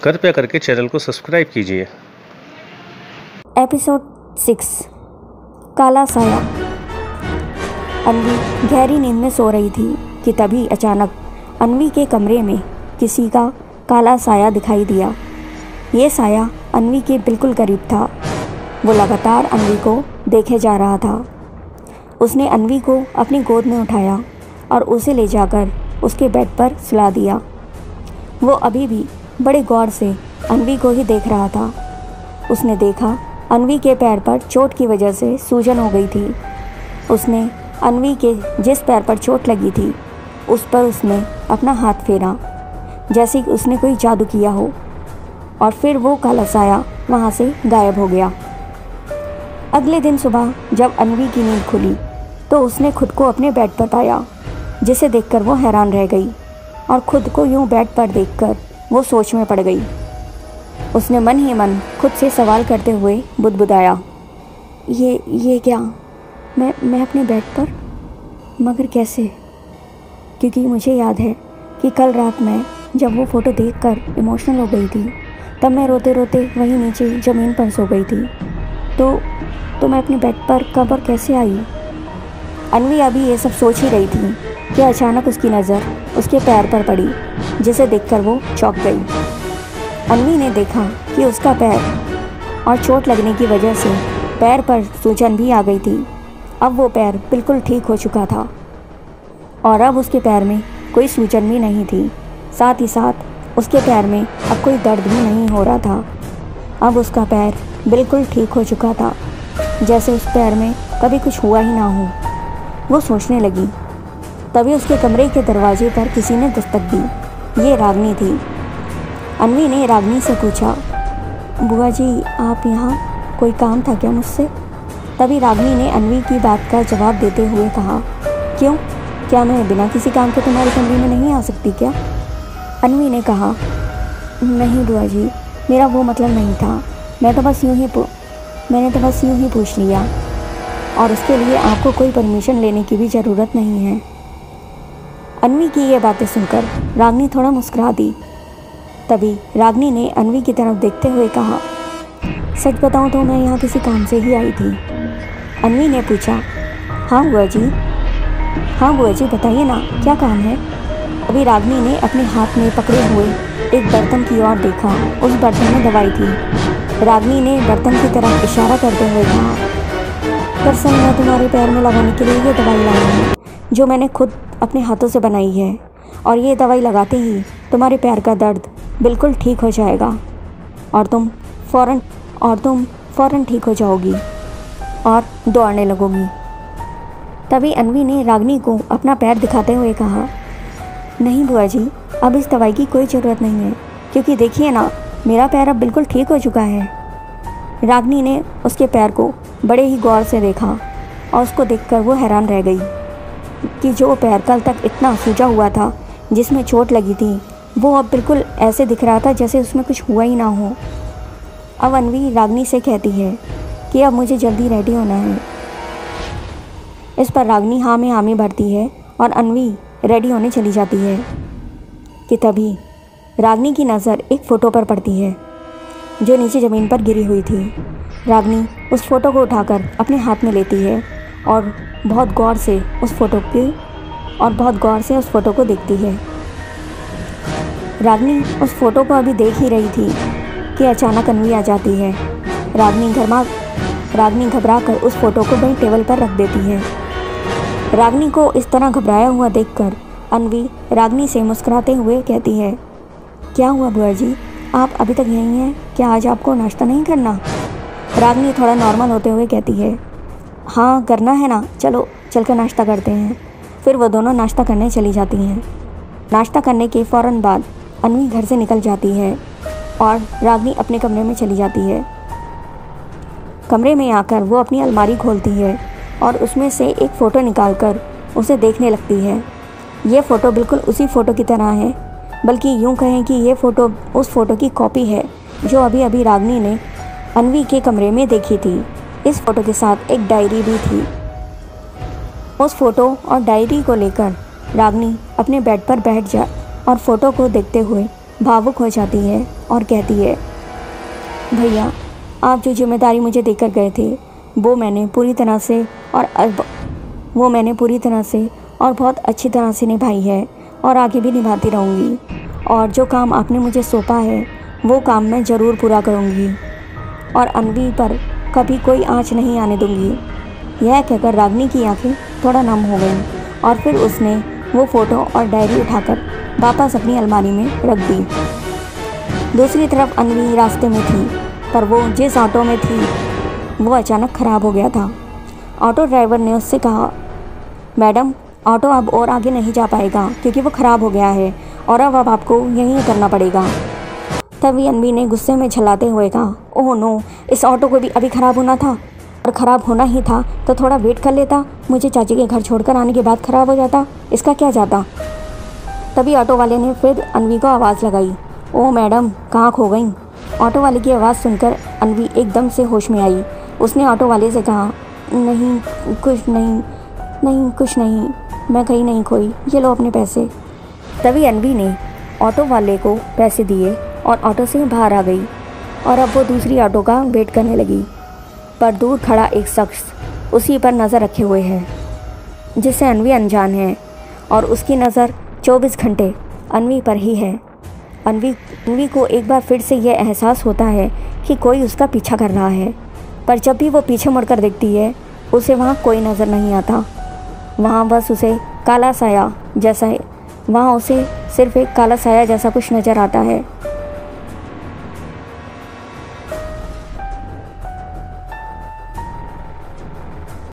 कृपया करके चैनल को सब्सक्राइब कीजिए। एपिसोड 6 काला साया। अन्वी गहरी नींद में सो रही थी कि तभी अचानक अन्वी के कमरे में किसी का काला साया दिखाई दिया। ये साया अन्वी के बिल्कुल करीब था। वो लगातार अन्वी को देखे जा रहा था। उसने अन्वी को अपनी गोद में उठाया और उसे ले जाकर उसके बेड पर सुला दिया। वो अभी भी बड़े गौर से अन्वी को ही देख रहा था। उसने देखा अन्वी के पैर पर चोट की वजह से सूजन हो गई थी। उसने अन्वी के जिस पैर पर चोट लगी थी उस पर उसने अपना हाथ फेरा जैसे कि उसने कोई जादू किया हो, और फिर वो काला साया वहाँ से गायब हो गया। अगले दिन सुबह जब अन्वी की नींद खुली तो उसने खुद को अपने बेड पर पाया, जिसे देखकर वो हैरान रह गई और खुद को यूं बेड पर देखकर वो सोच में पड़ गई। उसने मन ही मन खुद से सवाल करते हुए बुदबुदाया, ये क्या, मैं अपने बेड पर, मगर कैसे? क्योंकि मुझे याद है कि कल रात मैं जब वो फ़ोटो देखकर इमोशनल हो गई थी तब मैं रोते रोते वहीं नीचे ज़मीन पर सो गई थी। तो मैं अपने बेड पर कब और कैसे आई? अन्वी अभी ये सब सोच ही रही थी कि अचानक उसकी नज़र उसके पैर पर पड़ी, जिसे देखकर वो चौंक गई। अन्वी ने देखा कि उसका पैर और चोट लगने की वजह से पैर पर सूजन भी आ गई थी। अब वो पैर बिल्कुल ठीक हो चुका था और अब उसके पैर में कोई सूजन भी नहीं थी। साथ ही साथ उसके पैर में अब कोई दर्द भी नहीं हो रहा था। अब उसका पैर बिल्कुल ठीक हो चुका था, जैसे उस पैर में कभी कुछ हुआ ही ना हो। वो सोचने लगी। तभी उसके कमरे के दरवाजे पर किसी ने दस्तक दी। ये रागनी थी। अन्वी ने रागनी से पूछा, बुआ जी आप यहाँ, कोई काम था क्या मुझसे? तभी रागनी ने अन्वी की बात का जवाब देते हुए कहा, क्यों, क्या मैं बिना किसी काम के तुम्हारे कमरे में नहीं आ सकती क्या? अन्वी ने कहा, नहीं बुआ जी, मेरा वो मतलब नहीं था। मैंने तो बस यूँ ही पूछ लिया, और उसके लिए आपको कोई परमिशन लेने की भी ज़रूरत नहीं है। अन्वी की ये बातें सुनकर रागनी थोड़ा मुस्कुरा दी। तभी रागनी ने अन्वी की तरफ देखते हुए कहा, सच बताऊं तो मैं यहाँ किसी काम से ही आई थी। अन्वी ने पूछा, हाँ बुआ जी बताइए ना, क्या काम है? अभी रागनी ने अपने हाथ में पकड़े हुए एक बर्तन की ओर देखा। उस बर्तन में दवाई थी। रागनी ने बर्तन की तरफ इशारा करते हुए कहा, दरअसल मैं तुम्हारे पैर में लगाने के लिए ये दवाई लाई हूँ, जो मैंने खुद अपने हाथों से बनाई है, और ये दवाई लगाते ही तुम्हारे पैर का दर्द बिल्कुल ठीक हो जाएगा और तुम फ़ौरन ठीक हो जाओगी और दौड़ने लगोगी। तभी अन्वी ने रागनी को अपना पैर दिखाते हुए कहा, नहीं बुआ जी, अब इस दवाई की कोई ज़रूरत नहीं है, क्योंकि देखिए ना, मेरा पैर अब बिल्कुल ठीक हो चुका है। रागनी ने उसके पैर को बड़े ही गौर से देखा और उसको देखकर वो हैरान रह गई कि जो पैर कल तक इतना सूजा हुआ था, जिसमें चोट लगी थी, वो अब बिल्कुल ऐसे दिख रहा था जैसे उसमें कुछ हुआ ही ना हो। अब अन्वी रागनी से कहती है कि अब मुझे जल्दी रेडी होना है। इस पर रागनी हाँ में हामी भरती है और अन्वी रेडी होने चली जाती है कि तभी रागनी की नज़र एक फ़ोटो पर पड़ती है जो नीचे ज़मीन पर गिरी हुई थी। रागनी उस फ़ोटो को उठाकर अपने हाथ में लेती है और बहुत गौर से उस फ़ोटो को देखती है। रागनी उस फ़ोटो को अभी देख ही रही थी कि अचानक अन्वी आ जाती है। रागनी घबरा कर उस फ़ोटो को वहीं टेबल पर रख देती है। रागनी को इस तरह घबराया हुआ देखकर अन्वी रागनी से मुस्कुराते हुए कहती है, क्या हुआ बुआ जी, आप अभी तक यहीं हैं? क्या आज आपको नाश्ता नहीं करना? रागनी थोड़ा नॉर्मल होते हुए कहती है, हाँ करना है ना, चलो चलकर नाश्ता करते हैं। फिर वो दोनों नाश्ता करने चली जाती हैं। नाश्ता करने के फ़ौरन बाद अन्वी घर से निकल जाती है और रागनी अपने कमरे में चली जाती है। कमरे में आकर वो अपनी अलमारी खोलती है और उसमें से एक फ़ोटो निकालकर उसे देखने लगती है। ये फ़ोटो बिल्कुल उसी फ़ोटो की तरह है, बल्कि यूँ कहें कि ये फ़ोटो उस फ़ोटो की कॉपी है जो अभी अभी रागनी ने अन्वी के कमरे में देखी थी। इस फ़ोटो के साथ एक डायरी भी थी। उस फ़ोटो और डायरी को लेकर रागनी अपने बेड पर बैठ जा और फ़ोटो को देखते हुए भावुक हो जाती है और कहती है, भैया आप जो जिम्मेदारी मुझे देकर गए थे वो मैंने पूरी तरह से और बहुत अच्छी तरह से निभाई है और आगे भी निभाती रहूँगी, और जो काम आपने मुझे सौंपा है वो काम मैं ज़रूर पूरा करूँगी और अन्वी पर कभी कोई आँच नहीं आने दूँगी। यह कहकर रागिनी की आंखें थोड़ा नम हो गईं और फिर उसने वो फ़ोटो और डायरी उठाकर वापस अपनी अलमारी में रख दी। दूसरी तरफ अन्वी रास्ते में थी, पर वो जिस ऑटो में थी वो अचानक ख़राब हो गया था। ऑटो ड्राइवर ने उससे कहा, मैडम ऑटो अब और आगे नहीं जा पाएगा क्योंकि वो ख़राब हो गया है और अब आपको यहीं उतरना पड़ेगा। तभी अन्वी ने गुस्से में झल्लाते हुए कहा, ओह नो, इस ऑटो को भी अभी ख़राब होना था, और ख़राब होना ही था तो थोड़ा वेट कर लेता, मुझे चाची के घर छोड़कर आने के बाद ख़राब हो जाता, इसका क्या जाता। तभी ऑटो वाले ने फिर अन्वी को आवाज़ लगाई, ओह मैडम कहाँ खो गई। ऑटो वाले की आवाज़ सुनकर अन्वी एकदम से होश में आई। उसने ऑटो वाले से कहा, नहीं कुछ नहीं, मैं कहीं नहीं खोई, ये लो अपने पैसे। तभी अन्वी ने ऑटो वाले को पैसे दिए और ऑटो से बाहर आ गई और अब वो दूसरी ऑटो का वेट करने लगी। पर दूर खड़ा एक शख्स उसी पर नज़र रखे हुए है जिससे अन्वी अनजान है और उसकी नज़र 24 घंटे अन्वी पर ही है। अन्वी को एक बार फिर से यह एहसास होता है कि कोई उसका पीछा कर रहा है, पर जब भी वो पीछे मुड़कर देखती है उसे वहाँ कोई नज़र नहीं आता। वहाँ बस उसे काला साया जैसा है, वहाँ उसे सिर्फ एक काला साया जैसा कुछ नज़र आता है।